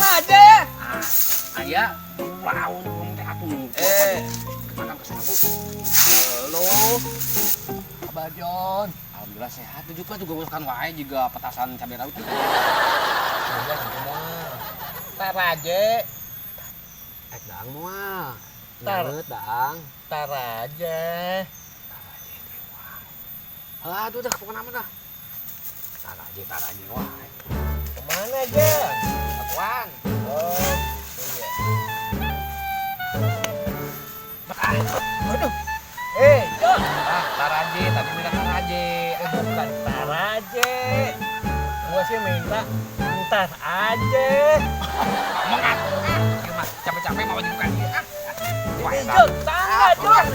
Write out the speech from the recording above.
aja ya. Aya wow teh atuh. Makan kesana tuh. Halo. Abah Jon. Alhamdulillah sehat. Juga makan wae juga petasan cabai rawit. Tar aja. Dang moal. Tar. Nyanget dang. Tar aja. Aduh dah pokoknya aman dah. Tar aja wae. Kemana aja? Akuan. Oh, gitu ya. Aduh. Jon. Tar aja, tadi minta tar aja. Bukan tar aja. Gua sih minta ntar aja. Ngomong atuh. Ieu mah capek-capek mau dibuka dia. Ini Jon, tangga Jon.